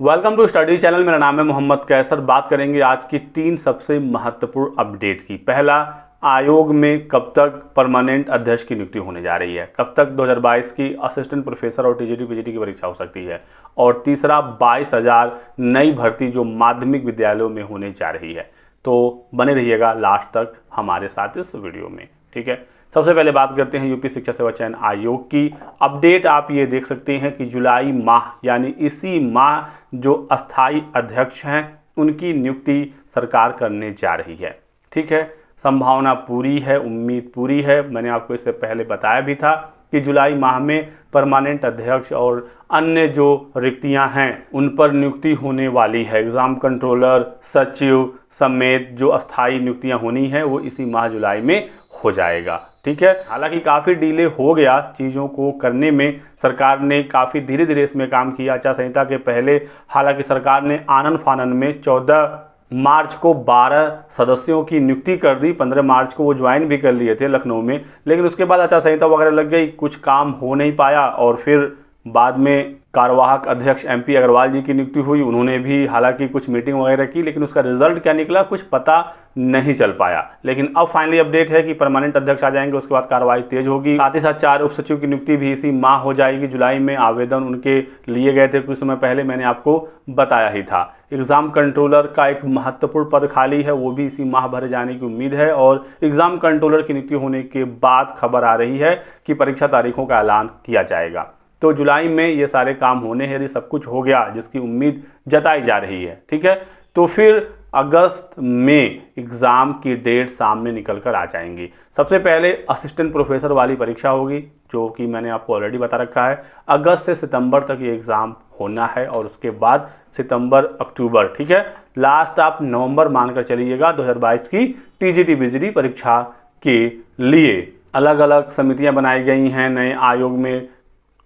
Welcome to study channel. मेरा नाम है मोहम्मद कैसर। बात करेंगे आज की 3 सबसे महत्वपूर्ण अपडेट की। पहला, आयोग में कब तक परमानेंट अध्यक्ष की नियुक्ति होने जा रही है, कब तक 2022 की असिस्टेंट प्रोफेसर और टीजीटी पीजीटी की परीक्षा हो सकती है। और तीसरा, 22,000 नई भर्ती जो माध्यमिक विद्यालयों में होने जा रही है। तो बने रहिएगा लास्ट तक हमारे साथ इस वीडियो में, ठीक है। सबसे पहले बात करते हैं यूपी शिक्षा सेवा चयन आयोग की अपडेट। आप ये देख सकते हैं कि जुलाई माह यानी इसी माह जो अस्थाई अध्यक्ष हैं उनकी नियुक्ति सरकार करने जा रही है, ठीक है। संभावना पूरी है, उम्मीद पूरी है। मैंने आपको इससे पहले बताया भी था कि जुलाई माह में परमानेंट अध्यक्ष और अन्य जो रिक्तियां हैं उन पर नियुक्ति होने वाली है। एग्ज़ाम कंट्रोलर, सचिव समेत जो अस्थाई नियुक्तियां होनी है वो इसी माह जुलाई में हो जाएगा, ठीक है। हालांकि काफ़ी डिले हो गया चीज़ों को करने में, सरकार ने काफ़ी धीरे धीरे इसमें काम किया आचार संहिता के पहले। हालांकि सरकार ने आनन फानन में 14 मार्च को 12 सदस्यों की नियुक्ति कर दी। 15 मार्च को वो ज्वाइन भी कर लिए थे लखनऊ में, लेकिन उसके बाद आचार संहिता वगैरह लग गई, कुछ काम हो नहीं पाया। और फिर बाद में कार्यवाहक अध्यक्ष एमपी अग्रवाल जी की नियुक्ति हुई। उन्होंने भी हालांकि कुछ मीटिंग वगैरह की, लेकिन उसका रिजल्ट क्या निकला कुछ पता नहीं चल पाया। लेकिन अब फाइनली अपडेट है कि परमानेंट अध्यक्ष आ जाएंगे, उसके बाद कार्रवाई तेज होगी। साथ ही साथ 4 उप सचिव की नियुक्ति भी इसी माह हो जाएगी। जुलाई में आवेदन उनके लिए गए थे कुछ समय पहले, मैंने आपको बताया ही था। एग्जाम कंट्रोलर का एक महत्वपूर्ण पद खाली है, वो भी इसी माह भरे जाने की उम्मीद है। और एग्जाम कंट्रोलर की नियुक्ति होने के बाद खबर आ रही है कि परीक्षा तारीखों का ऐलान किया जाएगा। तो जुलाई में ये सारे काम होने हैं, यदि सब कुछ हो गया जिसकी उम्मीद जताई जा रही है, ठीक है। तो फिर अगस्त में एग्ज़ाम की डेट सामने निकल कर आ जाएंगी। सबसे पहले असिस्टेंट प्रोफेसर वाली परीक्षा होगी, जो कि मैंने आपको ऑलरेडी बता रखा है। अगस्त से सितंबर तक ये एग्ज़ाम होना है और उसके बाद सितंबर अक्टूबर, ठीक है। लास्ट आप नवंबर मानकर चलिएगा 2022 की टीजीटी पीजीटी परीक्षा के लिए। अलग अलग समितियां बनाई गई हैं नए आयोग में,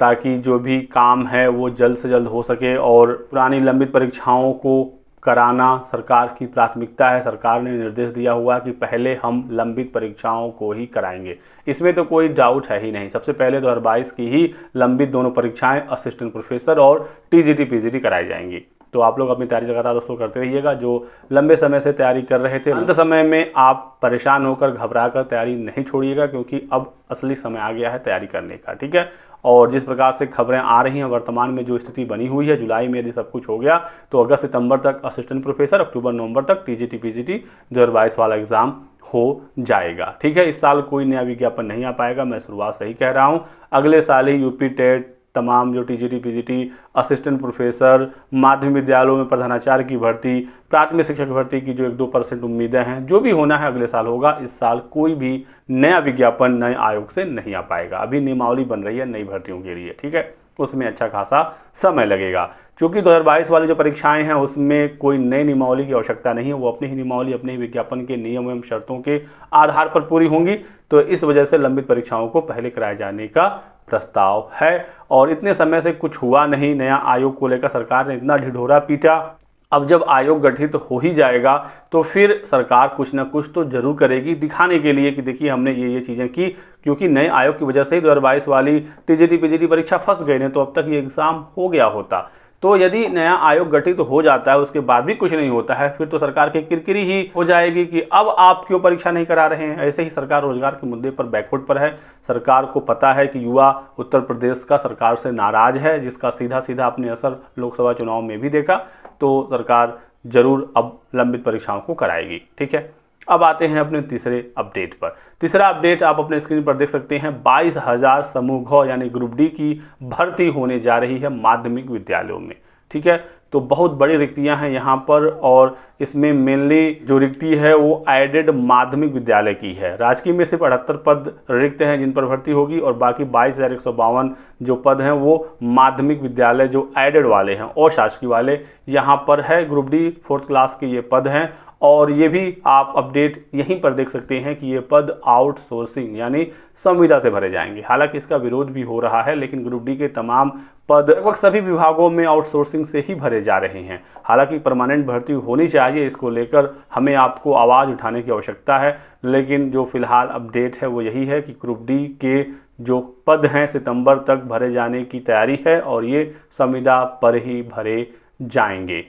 ताकि जो भी काम है वो जल्द से जल्द हो सके। और पुरानी लंबित परीक्षाओं को कराना सरकार की प्राथमिकता है। सरकार ने निर्देश दिया हुआ कि पहले हम लंबित परीक्षाओं को ही कराएंगे, इसमें तो कोई डाउट है ही नहीं। सबसे पहले 2022 की ही लंबित दोनों परीक्षाएं असिस्टेंट प्रोफेसर और टीजीटी पीजीटी कराई जाएंगी। तो आप लोग अपनी तैयारी लगातार दोस्तों करते रहिएगा, जो लंबे समय से तैयारी कर रहे थे। अंत समय में आप परेशान होकर घबरा कर तैयारी नहीं छोड़िएगा, क्योंकि अब असली समय आ गया है तैयारी करने का, ठीक है। और जिस प्रकार से खबरें आ रही हैं, वर्तमान में जो स्थिति बनी हुई है, जुलाई में यदि सब कुछ हो गया तो अगस्त सितंबर तक असिस्टेंट प्रोफेसर, अक्टूबर नवंबर तक टीजीटी पीजीटी 2022 वाला एग्जाम हो जाएगा, ठीक है। इस साल कोई नया विज्ञापन नहीं आ पाएगा, मैं शुरुआत से ही कह रहा हूँ। अगले साल ही यूपी टेट, तमाम जो टीजीटी पीजीटी, असिस्टेंट प्रोफेसर, माध्यमिक विद्यालयों में प्रधानाचार्य की भर्ती, प्राथमिक शिक्षक भर्ती की जो 1-2% उम्मीदें हैं, जो भी होना है अगले साल होगा। इस साल कोई भी नया विज्ञापन नए आयोग से नहीं आ पाएगा। अभी नियमावली बन रही है नई भर्तियों के लिए, ठीक है, उसमें अच्छा खासा समय लगेगा। क्योंकि 2022 वाली जो परीक्षाएं हैं उसमें कोई नई नियमावली की आवश्यकता नहीं है, वो अपनी ही नियमावली, अपने ही विज्ञापन के नियम एवं शर्तों के आधार पर पूरी होंगी। तो इस वजह से लंबित परीक्षाओं को पहले कराए जाने का प्रस्ताव है। और इतने समय से कुछ हुआ नहीं, नया आयोग को लेकर सरकार ने इतना ढिढोरा पीटा। अब जब आयोग गठित हो ही जाएगा तो फिर सरकार कुछ ना कुछ तो जरूर करेगी, दिखाने के लिए कि देखिए हमने ये चीज़ें की। क्योंकि नए आयोग की वजह से ही 2022 वाली टीजीटी पीजीटी परीक्षा फंस गई, नहीं तो अब तक ये एग्ज़ाम हो गया होता। तो यदि नया आयोग गठित हो जाता है उसके बाद भी कुछ नहीं होता है, फिर तो सरकार की किरकिरी ही हो जाएगी कि अब आप क्यों परीक्षा नहीं करा रहे हैं। ऐसे ही सरकार रोजगार के मुद्दे पर बैकफुट पर है। सरकार को पता है कि युवा उत्तर प्रदेश का सरकार से नाराज है, जिसका सीधा सीधा अपने असर लोकसभा चुनाव में भी देखा। तो सरकार जरूर अब लंबित परीक्षाओं को कराएगी, ठीक है। अब आते हैं अपने तीसरे अपडेट पर। तीसरा अपडेट आप अपने स्क्रीन पर देख सकते हैं। 22,000 समूह घ यानी ग्रुप डी की भर्ती होने जा रही है माध्यमिक विद्यालयों में, ठीक है। तो बहुत बड़ी रिक्तियां हैं यहाँ पर, और इसमें मेनली जो रिक्ति है वो एडेड माध्यमिक विद्यालय की है। राजकीय में सिर्फ 78 पद रिक्त हैं जिन पर भर्ती होगी, और बाकी 22,152 जो पद हैं वो माध्यमिक विद्यालय जो एडेड वाले हैं और शासकीय वाले यहाँ पर है। ग्रुप डी 4th क्लास के ये पद हैं। और ये भी आप अपडेट यहीं पर देख सकते हैं कि ये पद आउटसोर्सिंग यानी संविदा से भरे जाएंगे। हालांकि इसका विरोध भी हो रहा है, लेकिन ग्रुप डी के तमाम पद लगभग सभी विभागों में आउटसोर्सिंग से ही भरे जा रहे हैं। हालांकि परमानेंट भर्ती होनी चाहिए, इसको लेकर हमें आपको आवाज़ उठाने की आवश्यकता है। लेकिन जो फिलहाल अपडेट है वो यही है कि ग्रुप डी के जो पद हैं सितंबर तक भरे जाने की तैयारी है, और ये संविदा पर ही भरे जाएंगे।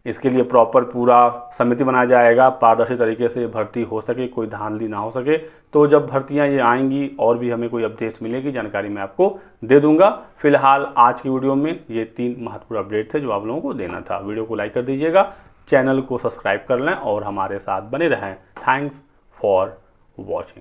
इसके लिए प्रॉपर पूरा समिति बनाया जाएगा, पारदर्शी तरीके से भर्ती हो सके, कोई धांधली ना हो सके। तो जब भर्तियां ये आएंगी और भी हमें कोई अपडेट्स मिलेगी, जानकारी मैं आपको दे दूंगा। फिलहाल आज की वीडियो में ये 3 महत्वपूर्ण अपडेट थे जो आप लोगों को देना था। वीडियो को लाइक कर दीजिएगा, चैनल को सब्सक्राइब कर लें और हमारे साथ बने रहें। Thanks for watching.